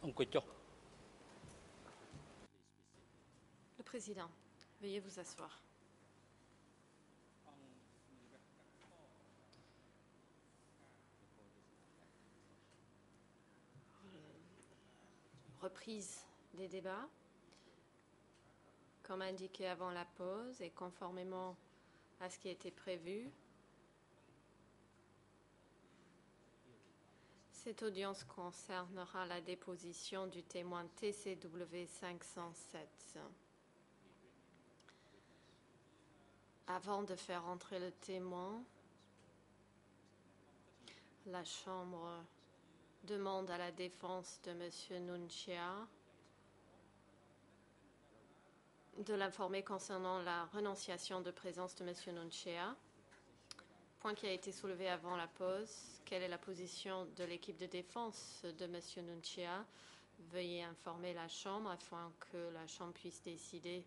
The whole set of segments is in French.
Le président, veuillez vous asseoir. Reprise des débats. Comme indiqué avant la pause et conformément à ce qui était prévu, cette audience concernera la déposition du témoin TCW 507. Avant de faire entrer le témoin, la Chambre demande à la défense de M. Nunchia de l'informer concernant la renonciation de présence de M. Nunchia. Point qui a été soulevé avant la pause. Quelle est la position de l'équipe de défense de M. Nunchia? Veuillez informer la Chambre afin que la Chambre puisse décider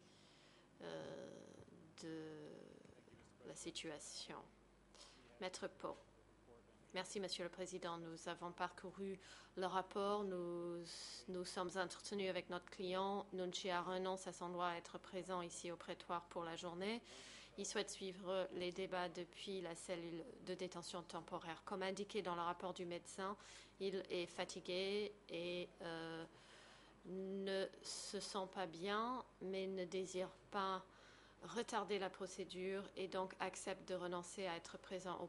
de la situation. Maître Pau. Merci, Monsieur le Président. Nous avons parcouru le rapport. Nous sommes entretenus avec notre client. Nunchia renonce à son droit à être présent ici au prétoire pour la journée. Il souhaite suivre les débats depuis la cellule de détention temporaire. Comme indiqué dans le rapport du médecin, il est fatigué et ne se sent pas bien, mais ne désire pas retarder la procédure et donc accepte de renoncer à être présent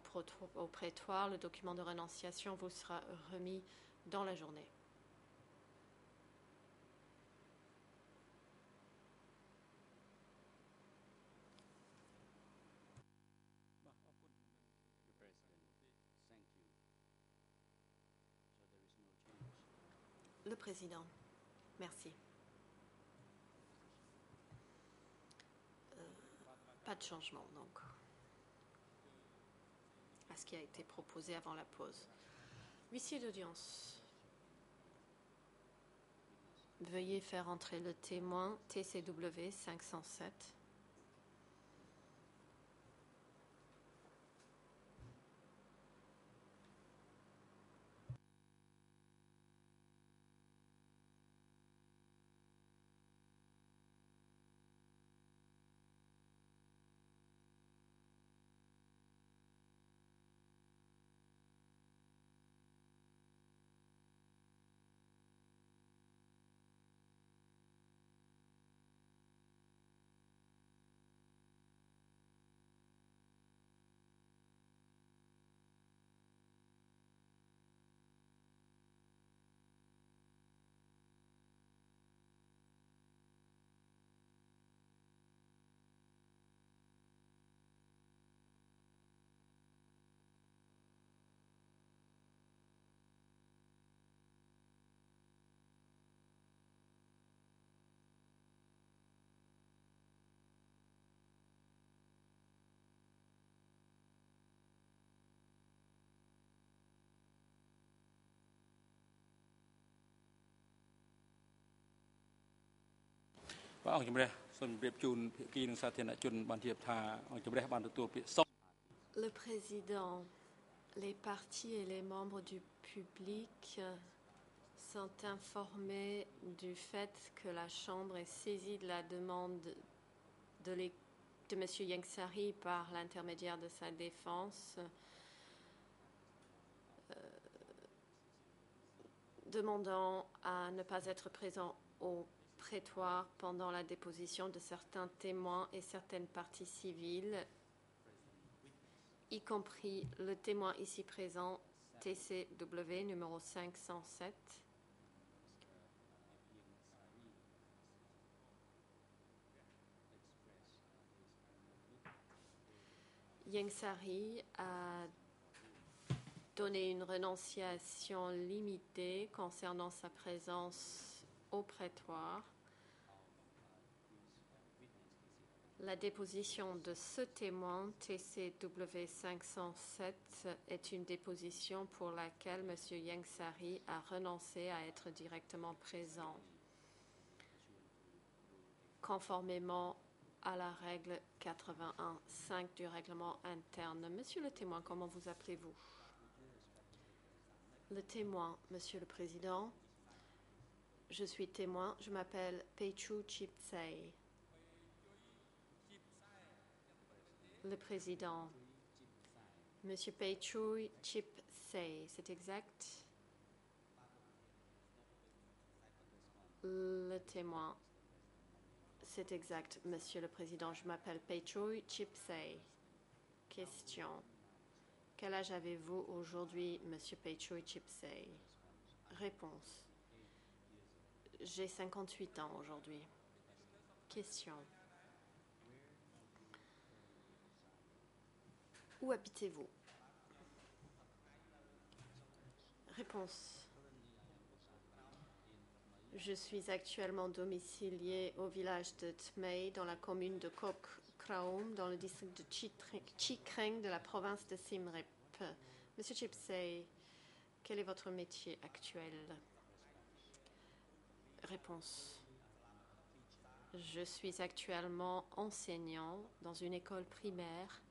au prétoire. Le document de renonciation vous sera remis dans la journée. Le président, merci. Pas de changement, donc, à ce qui a été proposé avant la pause. Huissier d'audience, veuillez faire entrer le témoin TCW 507. Le président, les partis et les membres du public sont informés du fait que la Chambre est saisie de la demande de M. Yengsari par l'intermédiaire de sa défense, demandant à ne pas être présent au prétoire pendant la déposition de certains témoins et certaines parties civiles, y compris le témoin ici présent, TCW numéro 507. Yengsari a donné une renonciation limitée concernant sa présence au prétoire. La déposition de ce témoin, TCW 507, est une déposition pour laquelle M. Yengsari a renoncé à être directement présent, conformément à la règle 81.5 du règlement interne. Monsieur le témoin, comment vous appelez-vous? Le témoin, Monsieur le Président, Je suis témoin. Je m'appelle Peichu Chipsei. Le président. Monsieur Peichu Chipsei, c'est exact? Le témoin. C'est exact, Monsieur le Président. Je m'appelle Peichu Chipsei. Question. Quel âge avez-vous aujourd'hui, Monsieur Peichu Chipsei? Réponse. J'ai 58 ans aujourd'hui. Question. Où habitez-vous? Réponse. Je suis actuellement domicilié au village de Tmei, dans la commune de Kok Kraum, dans le district de Chikreng de la province de Siem Reap. Monsieur Chipsei, quel est votre métier actuel? Réponse. Je suis actuellement enseignant dans une école primaire,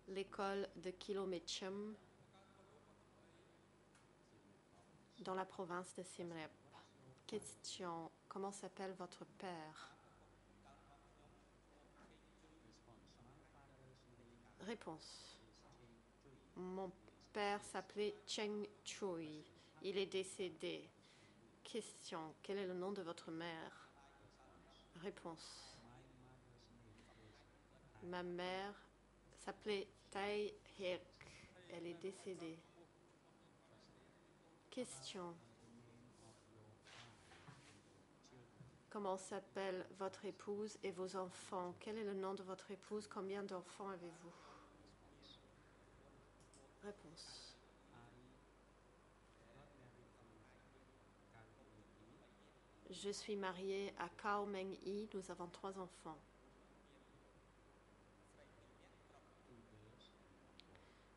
l'école de Kilomechum, dans la province de Siem Reap. Question. Comment s'appelle votre père? Réponse. Mon père s'appelait Cheng Chui. Il est décédé. Question. Quel est le nom de votre mère? Réponse. Ma mère s'appelait Tai Hek. Elle est décédée. Question. Comment s'appelle votre épouse et vos enfants? Quel est le nom de votre épouse? Combien d'enfants avez-vous? Réponse. Je suis mariée à Kao Meng Yi. Nous avons 3 enfants.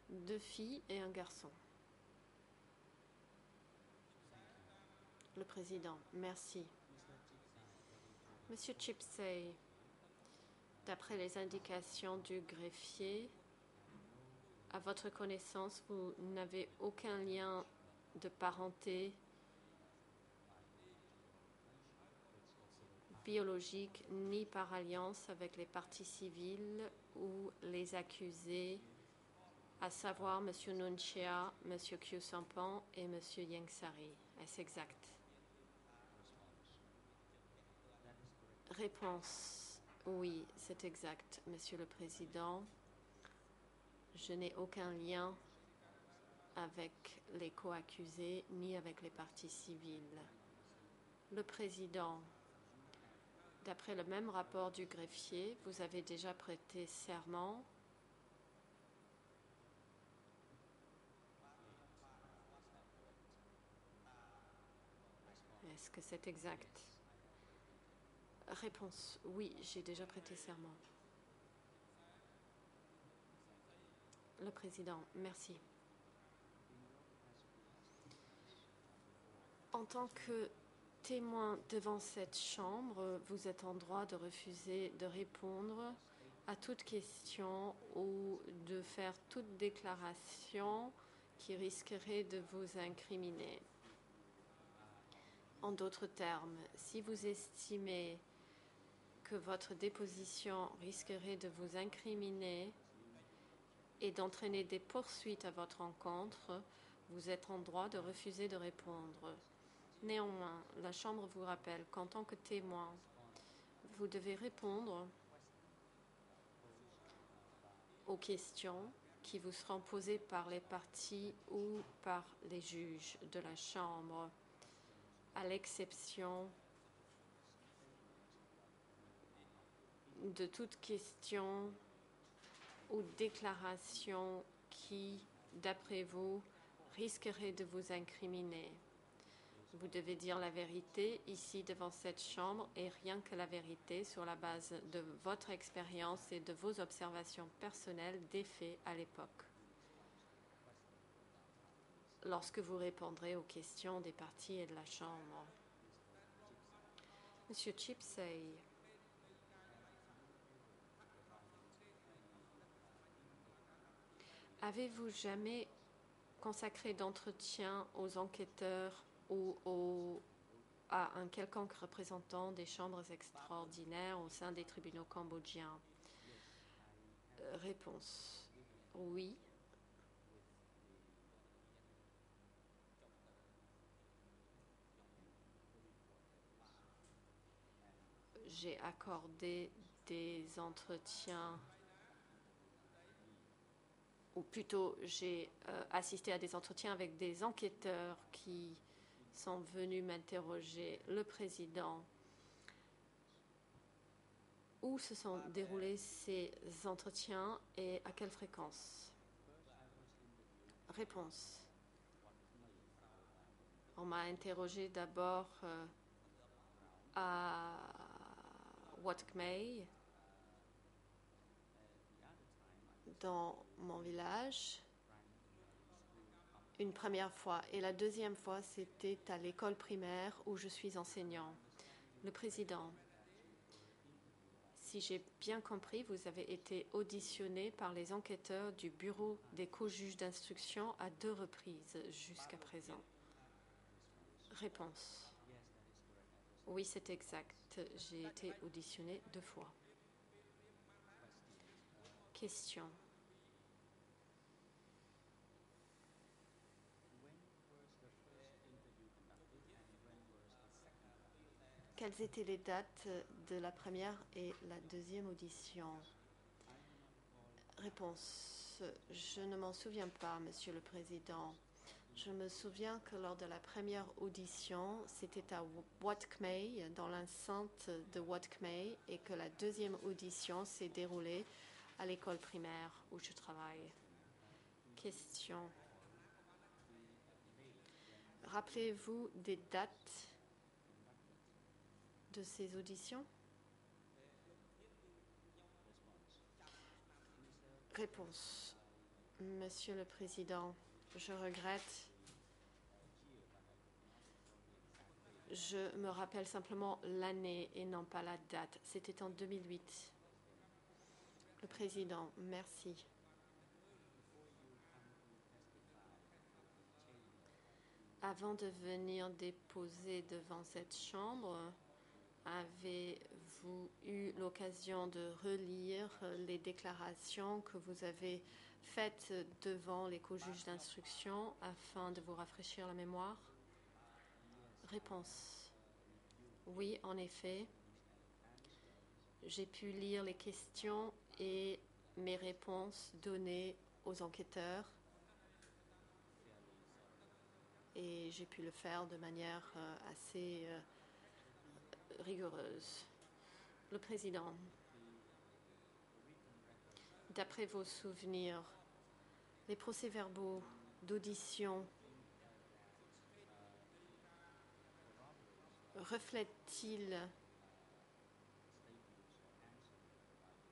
Deux filles et un garçon. Le président. Merci. Monsieur Chipsei, d'après les indications du greffier, à votre connaissance, vous n'avez aucun lien de parenté biologique ni par alliance avec les parties civiles ou les accusés, à savoir M. Nunchia, M. Khieu Samphan et M. Yengsari. Est-ce exact? Réponse. Oui, c'est exact, Monsieur le Président. Je n'ai aucun lien avec les co-accusés ni avec les parties civiles. Le Président. D'après le même rapport du greffier, vous avez déjà prêté serment. Est-ce que c'est exact? Réponse. Oui, j'ai déjà prêté serment. Le Président. Merci. En tant que témoin devant cette Chambre, vous êtes en droit de refuser de répondre à toute question ou de faire toute déclaration qui risquerait de vous incriminer. En d'autres termes, si vous estimez que votre déposition risquerait de vous incriminer et d'entraîner des poursuites à votre encontre, vous êtes en droit de refuser de répondre. Néanmoins, la Chambre vous rappelle qu'en tant que témoin, vous devez répondre aux questions qui vous seront posées par les parties ou par les juges de la Chambre, à l'exception de toute question ou déclaration qui, d'après vous, risquerait de vous incriminer. Vous devez dire la vérité ici devant cette Chambre et rien que la vérité sur la base de votre expérience et de vos observations personnelles des faits à l'époque. Lorsque vous répondrez aux questions des parties et de la Chambre. Monsieur Chipsei, avez-vous jamais consacré d'entretien aux enquêteurs ou aux à un quelconque représentant des chambres extraordinaires au sein des tribunaux cambodgiens? Réponse. Oui. J'ai accordé des entretiens, ou plutôt j'ai assisté à des entretiens avec des enquêteurs qui sont venus m'interroger. Le président, où se sont déroulés ces entretiens et à quelle fréquence? Réponse. On m'a interrogé d'abord à Watcmay, dans mon village, une première fois. Et la deuxième fois, c'était à l'école primaire où je suis enseignant. Le président, si j'ai bien compris, vous avez été auditionné par les enquêteurs du bureau des co-juges d'instruction à 2 reprises jusqu'à présent. Réponse. Oui, c'est exact. J'ai été auditionné 2 fois. Question. Quelles étaient les dates de la première et la deuxième audition? Réponse. Je ne m'en souviens pas, Monsieur le Président. Je me souviens que lors de la première audition, c'était à Watcmay, dans l'enceinte de Watcmay, et que la deuxième audition s'est déroulée à l'école primaire où je travaille. Question. Rappelez-vous des dates de ces auditions? Réponse. Monsieur le Président, je regrette. Je me rappelle simplement l'année et non pas la date. C'était en 2008. Le Président, merci. Avant de venir déposer devant cette chambre, avez-vous eu l'occasion de relire les déclarations que vous avez faites devant les co-juges d'instruction afin de vous rafraîchir la mémoire? Réponse. Oui, en effet. J'ai pu lire les questions et mes réponses données aux enquêteurs et j'ai pu le faire de manière assez rigoureuse. Le Président, d'après vos souvenirs, les procès-verbaux d'audition reflètent-ils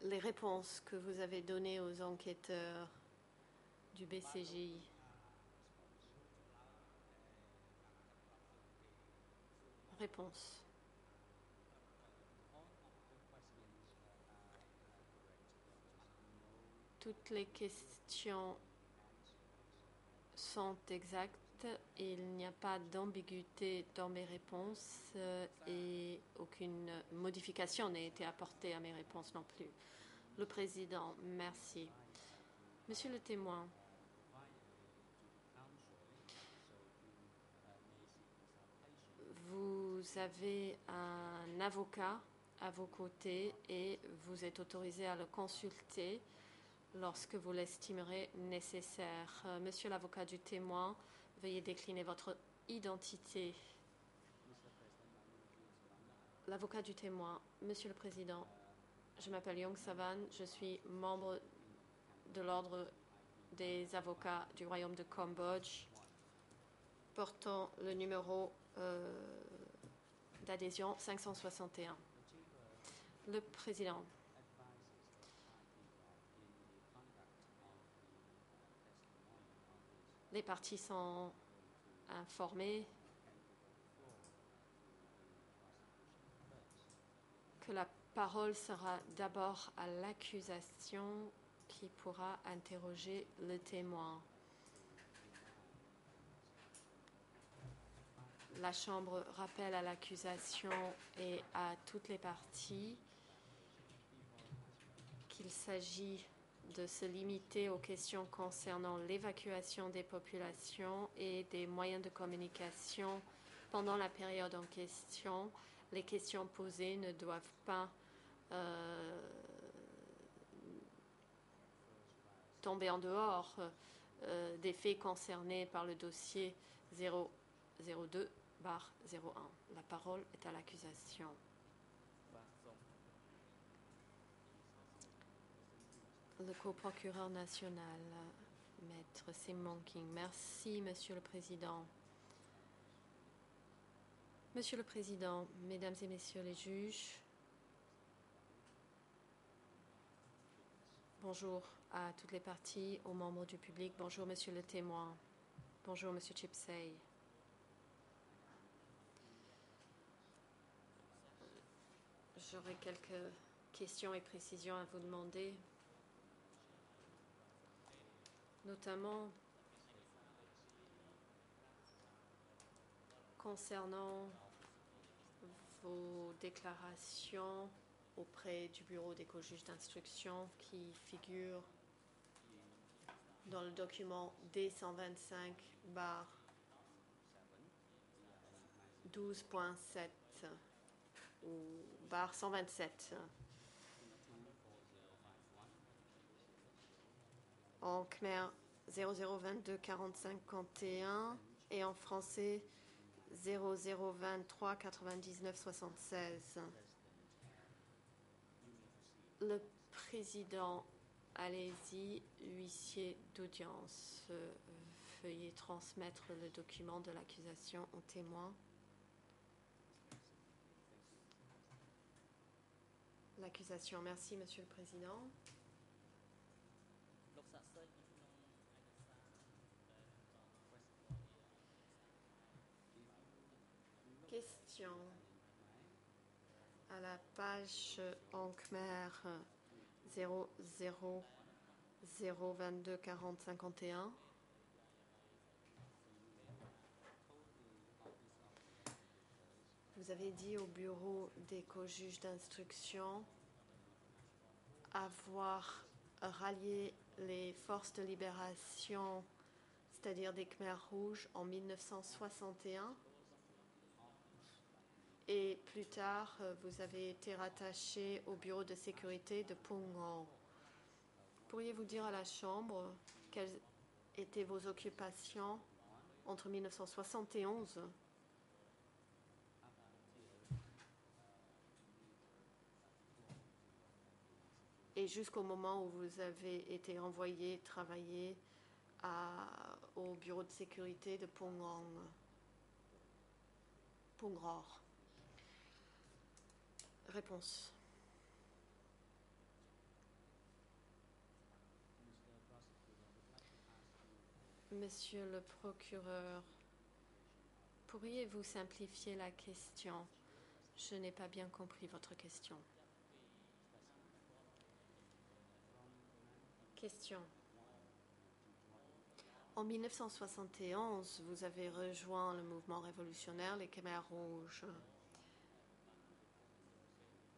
les réponses que vous avez données aux enquêteurs du BCJ? Réponse. Toutes les questions sont exactes. Il n'y a pas d'ambiguïté dans mes réponses et aucune modification n'a été apportée à mes réponses non plus. Le Président, merci. Monsieur le témoin, vous avez un avocat à vos côtés et vous êtes autorisé à le consulter lorsque vous l'estimerez nécessaire. Monsieur l'avocat du témoin, veuillez décliner votre identité. L'avocat du témoin, Monsieur le Président, je m'appelle Yong Savan, je suis membre de l'ordre des avocats du Royaume de Cambodge, portant le numéro d'adhésion 561. Le Président, les parties sont informées que la parole sera d'abord à l'accusation qui pourra interroger le témoin. La Chambre rappelle à l'accusation et à toutes les parties qu'il s'agit de se limiter aux questions concernant l'évacuation des populations et des moyens de communication pendant la période en question. Les questions posées ne doivent pas tomber en dehors des faits concernés par le dossier 002/01. La parole est à l'accusation. Le coprocureur national, Maître Simon King. Merci, Monsieur le Président. Monsieur le Président, Mesdames et Messieurs les juges, bonjour à toutes les parties, aux membres du public. Bonjour, Monsieur le témoin. Bonjour, Monsieur Chipsey. J'aurais quelques questions et précisions à vous demander, notamment concernant vos déclarations auprès du bureau des co-juges d'instruction qui figurent dans le document D125/12.7 ou /127 en khmer 0022 45 51 et en français 0023 99 76. Le président, allez-y, huissier d'audience, veuillez transmettre le document de l'accusation au témoin. L'accusation, merci, Monsieur le Président. Question à la page en khmer 00022 40 51. Vous avez dit au bureau des co-juges d'instruction avoir rallié les forces de libération, c'est-à-dire des Khmers rouges, en 1961. Et plus tard, vous avez été rattaché au bureau de sécurité de Phungon. Pourriez-vous dire à la Chambre quelles étaient vos occupations entre 1971 et jusqu'au moment où vous avez été envoyé travailler au bureau de sécurité de Phungon, Pungror? Réponse. Monsieur le procureur, pourriez-vous simplifier la question? Je n'ai pas bien compris votre question. Question. En 1971, vous avez rejoint le mouvement révolutionnaire, les Khmers rouges.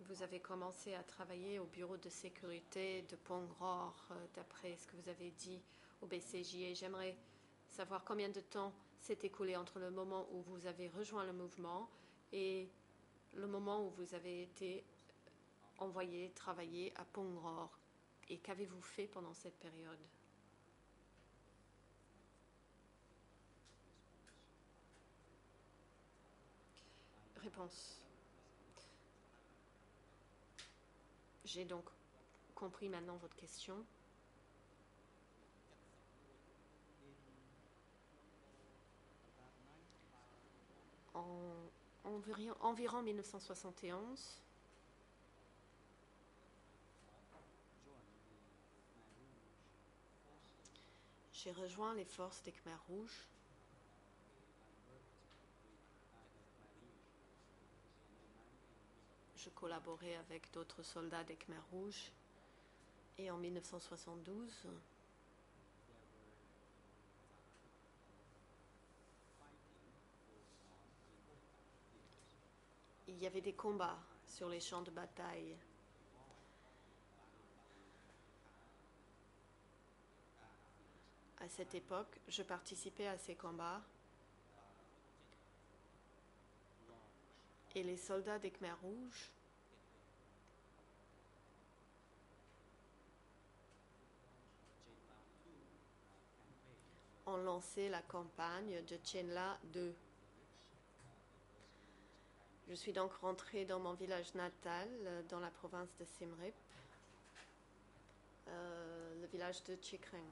Vous avez commencé à travailler au bureau de sécurité de Pungror, d'après ce que vous avez dit au BCJ. Et j'aimerais savoir combien de temps s'est écoulé entre le moment où vous avez rejoint le mouvement et le moment où vous avez été envoyé travailler à Pungror. Et qu'avez-vous fait pendant cette période? Réponse. J'ai donc compris maintenant votre question. En environ 1971, j'ai rejoint les forces des Khmers rouges. Je collaborais avec d'autres soldats des Khmers rouges. Et en 1972, il y avait des combats sur les champs de bataille. À cette époque, je participais à ces combats et les soldats des Khmers rouges ont lancé la campagne de Chenla 2. Je suis donc rentrée dans mon village natal, dans la province de Siem Reap, le village de Chikreng.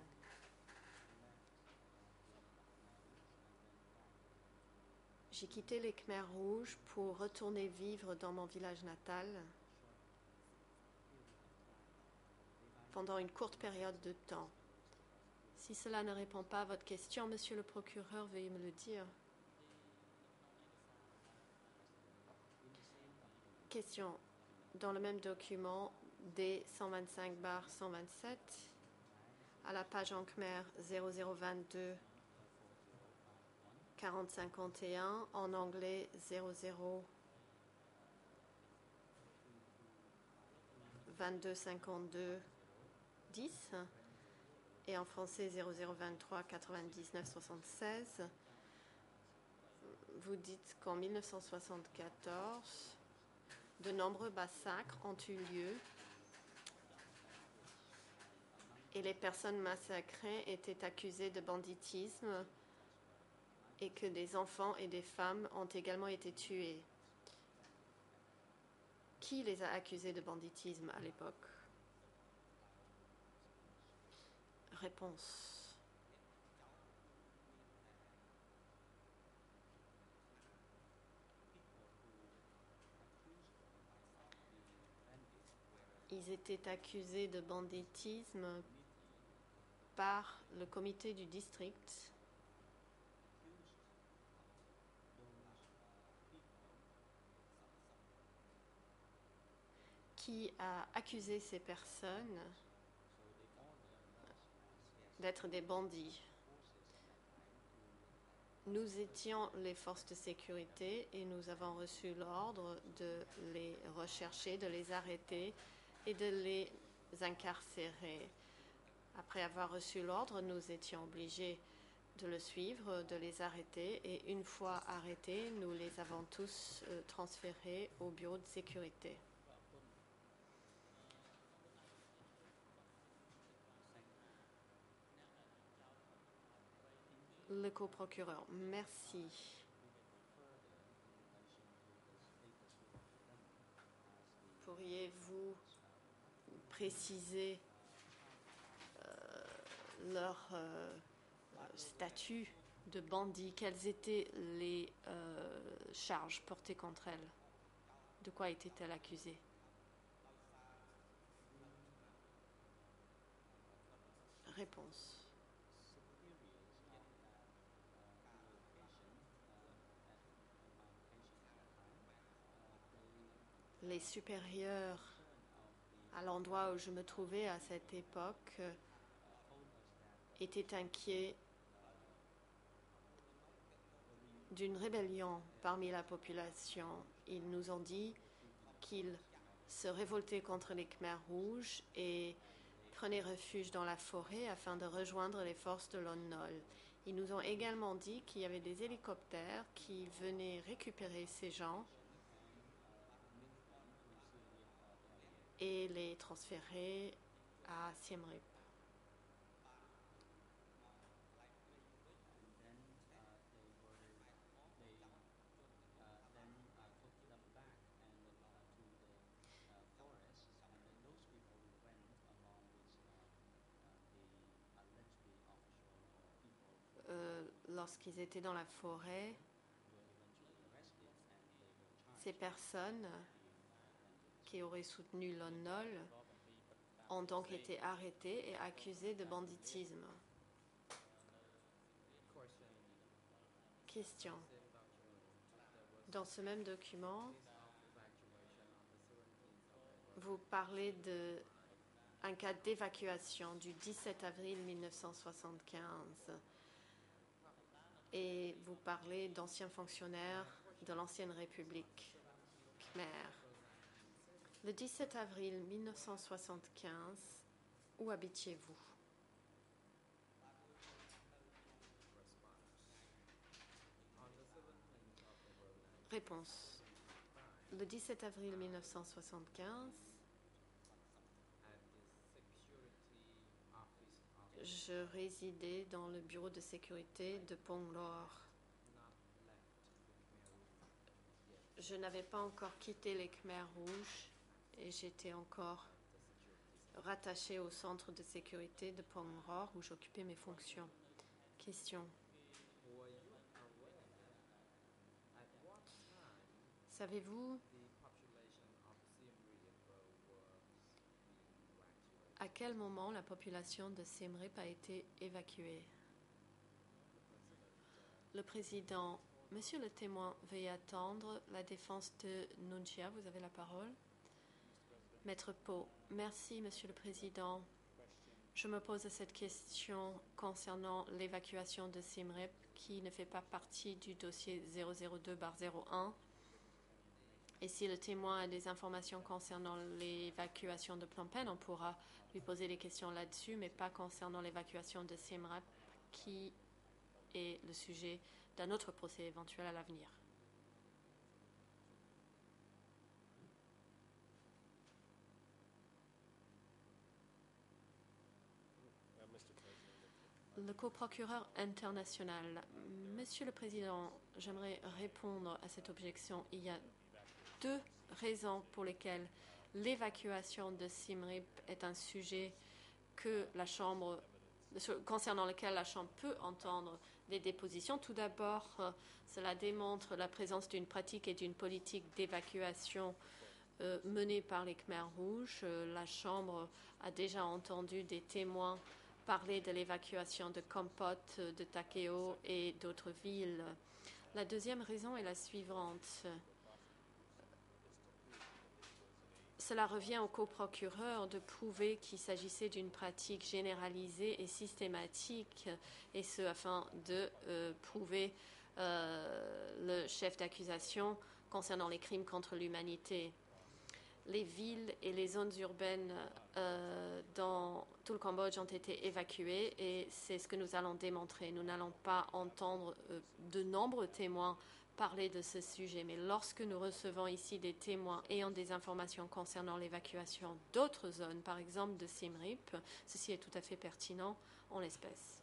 J'ai quitté les Khmers rouges pour retourner vivre dans mon village natal pendant une courte période de temps. Si cela ne répond pas à votre question, monsieur le procureur, veuillez me le dire. Question. Dans le même document D125/127, à la page en Khmer 0022 4051, en anglais 00 2252 10 et en français 0023 99 76, vous dites qu'en 1974, de nombreux massacres ont eu lieu et les personnes massacrées étaient accusées de banditisme et que des enfants et des femmes ont également été tués. Qui les a accusés de banditisme à l'époque? Réponse. Ils étaient accusés de banditisme par le comité du district qui a accusé ces personnes d'être des bandits. Nous étions les forces de sécurité et nous avons reçu l'ordre de les rechercher, de les arrêter et de les incarcérer. Après avoir reçu l'ordre, nous étions obligés de le suivre, de les arrêter et une fois arrêtés, nous les avons tous transférés au bureau de sécurité. Le coprocureur, merci. Pourriez-vous préciser leur statut de bandit? Quelles étaient les charges portées contre elles? De quoi était-elle accusée? Réponse. Les supérieurs à l'endroit où je me trouvais à cette époque étaient inquiets d'une rébellion parmi la population. Ils nous ont dit qu'ils se révoltaient contre les Khmers rouges et prenaient refuge dans la forêt afin de rejoindre les forces de Lon Nol. Ils nous ont également dit qu'il y avait des hélicoptères qui venaient récupérer ces gens et les transférer à Siem Reap. Lorsqu'ils étaient dans la forêt, ces personnes qui auraient soutenu Lon Nol ont donc été arrêtées et accusées de banditisme. Question. Dans ce même document, vous parlez d'un cas d'évacuation du 17 avril 1975 et vous parlez d'anciens fonctionnaires de l'ancienne République Khmer. Le 17 avril 1975, où habitiez-vous? Réponse. Le 17 avril 1975, je résidais dans le bureau de sécurité de Ponglor. Je n'avais pas encore quitté les Khmers rouges et j'étais encore rattachée au centre de sécurité de Ponglor où j'occupais mes fonctions. Question. Savez-vous à quel moment la population de Siem Reap a été évacuée? Le président. Monsieur le témoin, veuillez attendre la défense de Nunchia. Vous avez la parole. Maître Po. Merci, Monsieur le Président. Je me pose cette question concernant l'évacuation de Siem Reap qui ne fait pas partie du dossier 002/01. Et si le témoin a des informations concernant l'évacuation de Phnom Penh, on pourra lui poser des questions là-dessus, mais pas concernant l'évacuation de Siem Reap qui est le sujet d'un autre procès éventuel à l'avenir. Le coprocureur international. Monsieur le Président, j'aimerais répondre à cette objection. Il y a deux raisons pour lesquelles l'évacuation de Siem Reap est un sujet que la Chambre, concernant lequel la Chambre peut entendre des dépositions. Tout d'abord, cela démontre la présence d'une pratique et d'une politique d'évacuation menée par les Khmers rouges. La Chambre a déjà entendu des témoins parler de l'évacuation de Kampot, de Takeo et d'autres villes. La deuxième raison est la suivante. Cela revient au coprocureur de prouver qu'il s'agissait d'une pratique généralisée et systématique, et ce afin de prouver le chef d'accusation concernant les crimes contre l'humanité. Les villes et les zones urbaines dans tout le Cambodge ont été évacuées et c'est ce que nous allons démontrer. Nous n'allons pas entendre de nombreux témoins parler de ce sujet, mais lorsque nous recevons ici des témoins ayant des informations concernant l'évacuation d'autres zones, par exemple de Siem Reap, ceci est tout à fait pertinent en l'espèce.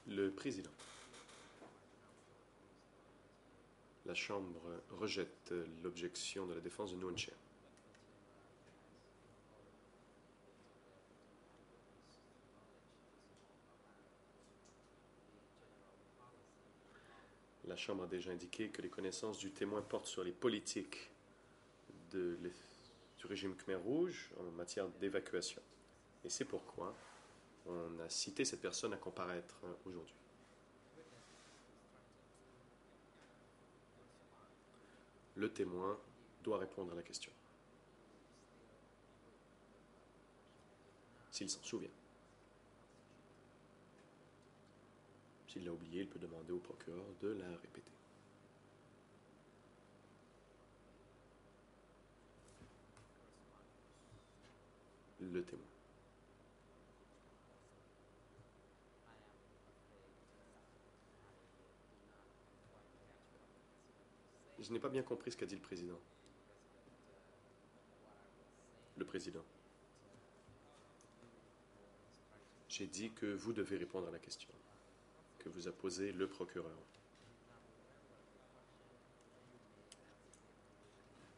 Le président. La Chambre rejette l'objection de la défense de Nguyen Chia. La Chambre a déjà indiqué que les connaissances du témoin portent sur les politiques du régime Khmer Rouge en matière d'évacuation. Et c'est pourquoi on a cité cette personne à comparaître aujourd'hui. Le témoin doit répondre à la question. S'il s'en souvient. S'il l'a oublié, il peut demander au procureur de la répéter. Le témoin. Je n'ai pas bien compris ce qu'a dit le président. Le président. J'ai dit que vous devez répondre à la question que vous a posée le procureur.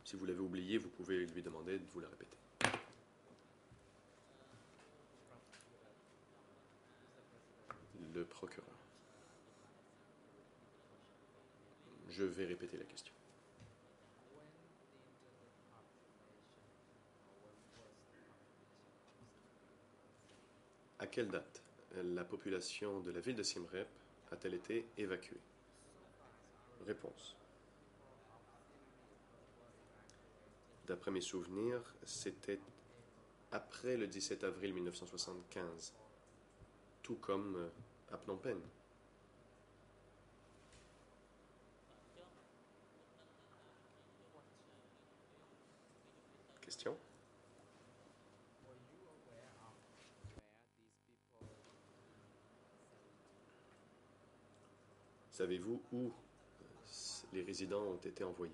Si vous l'avez oublié, vous pouvez lui demander de vous la répéter. Le procureur. Je vais répéter la question. À quelle date la population de la ville de Siem Reap a-t-elle été évacuée? Réponse. D'après mes souvenirs, c'était après le 17 avril 1975, tout comme à Phnom Penh. Question. Savez-vous où les résidents ont été envoyés?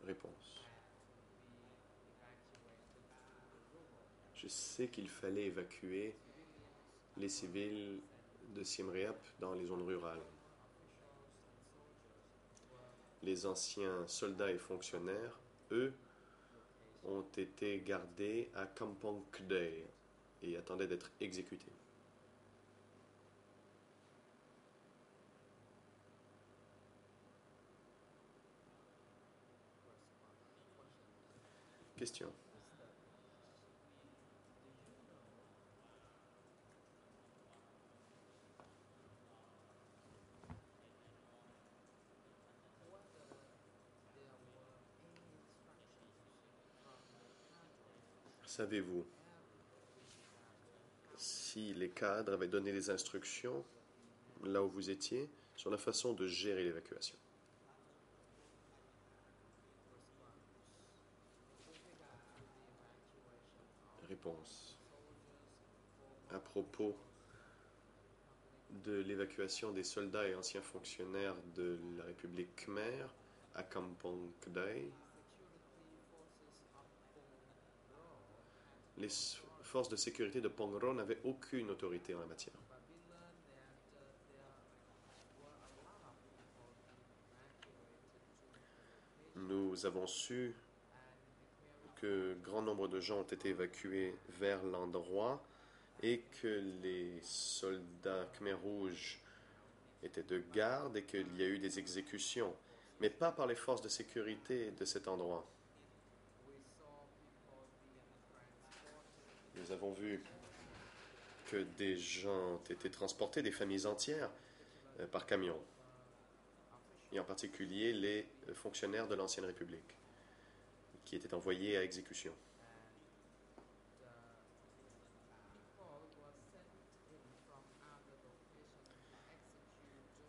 Réponse. Je sais qu'il fallait évacuer les civils de Siem Reap dans les zones rurales. Les anciens soldats et fonctionnaires, eux, ont été gardés à Kampong Kdei et attendaient d'être exécutés. Question. Savez-vous si les cadres avaient donné des instructions, là où vous étiez, sur la façon de gérer l'évacuation? Réponse. À propos de l'évacuation des soldats et anciens fonctionnaires de la République khmer à Kampong Kdei, les forces de sécurité de Phongro n'avaient aucune autorité en la matière. Nous avons su que grand nombre de gens ont été évacués vers l'endroit et que les soldats Khmer Rouge étaient de garde et qu'il y a eu des exécutions, mais pas par les forces de sécurité de cet endroit. Nous avons vu que des gens ont été transportés, des familles entières, par camion, et en particulier les fonctionnaires de l'ancienne République, qui étaient envoyés à exécution.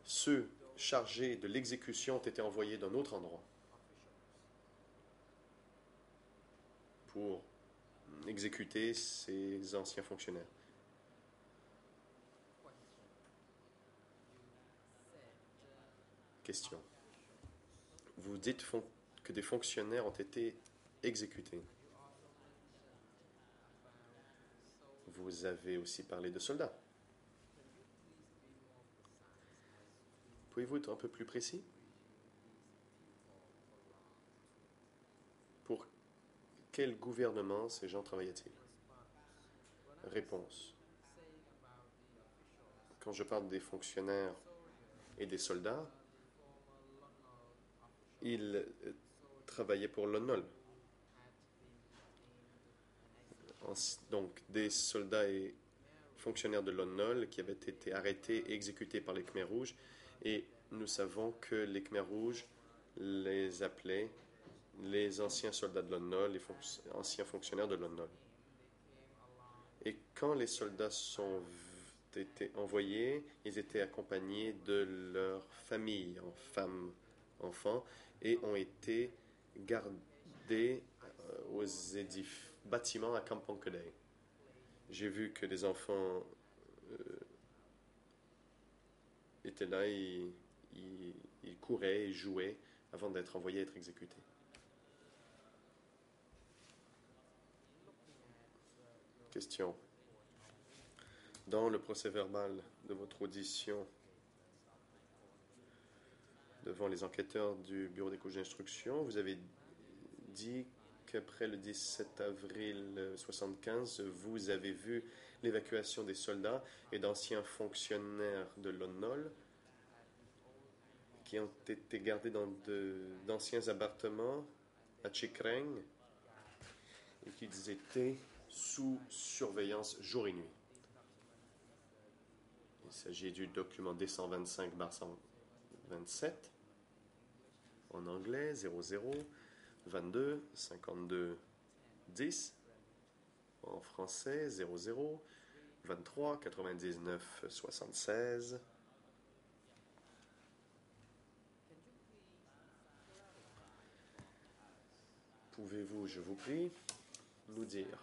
Ceux chargés de l'exécution ont été envoyés d'un autre endroit pour exécuter ces anciens fonctionnaires. Question. Vous dites que des fonctionnaires ont été exécutés. Vous avez aussi parlé de soldats. Pouvez-vous être un peu plus précis? Pour quel gouvernement ces gens travaillaient-ils? Réponse. Quand je parle des fonctionnaires et des soldats, ils travaillaient pour l'ONOL. Donc des soldats et fonctionnaires de l'ONOL qui avaient été arrêtés et exécutés par les Khmer Rouges. Et nous savons que les Khmer Rouges les appelaient les anciens soldats de l'ONOL, les anciens fonctionnaires de l'ONOL. Et quand les soldats ont été envoyés, ils étaient accompagnés de leurs familles, femmes, enfants, et ont été gardés aux bâtiments à Kampong Kdei. J'ai vu que des enfants étaient là, ils couraient et jouaient avant d'être envoyés à être exécutés. Question. Dans le procès-verbal de votre audition devant les enquêteurs du Bureau des couches d'instruction, vous avez dit qu'après le 17 avril 1975, vous avez vu l'évacuation des soldats et d'anciens fonctionnaires de l'ONOL qui ont été gardés dans d'anciens appartements à Chikreng et qu'ils étaient sous surveillance jour et nuit. Il s'agit du document D125/127 en anglais 00 22 52 10 en français 00 23 99 76. Pouvez-vous, je vous prie, nous dire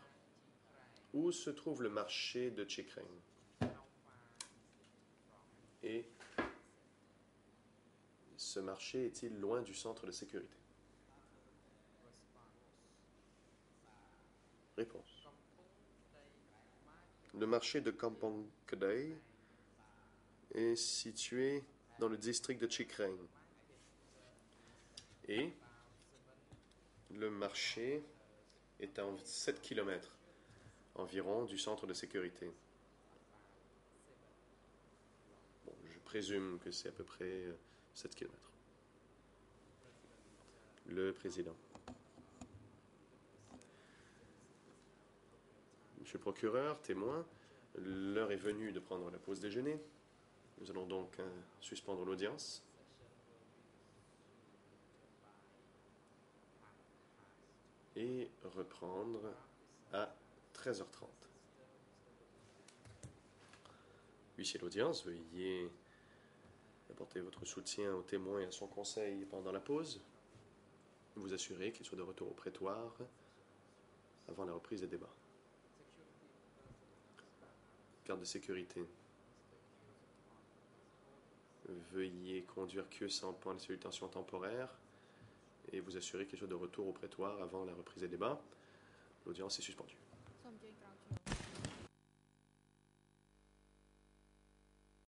où se trouve le marché de Chikring et ce marché est-il loin du centre de sécurité? Réponse. Le marché de Kampong Kedai est situé dans le district de Chikring et le marché est à 7 km environ du centre de sécurité. Bon, je présume que c'est à peu près 7 km. Le président. Monsieur le procureur, témoin, l'heure est venue de prendre la pause déjeuner. Nous allons donc suspendre l'audience. Et reprendre à 13h30. Huissier d'audience, veuillez apporter votre soutien au témoin et à son conseil pendant la pause. Vous assurer qu'il soit de retour au prétoire avant la reprise des débats. Garde de sécurité. Veuillez conduire queue sans point de salutation temporaire et vous assurer qu'il soit de retour au prétoire avant la reprise des débats. L'audience est suspendue.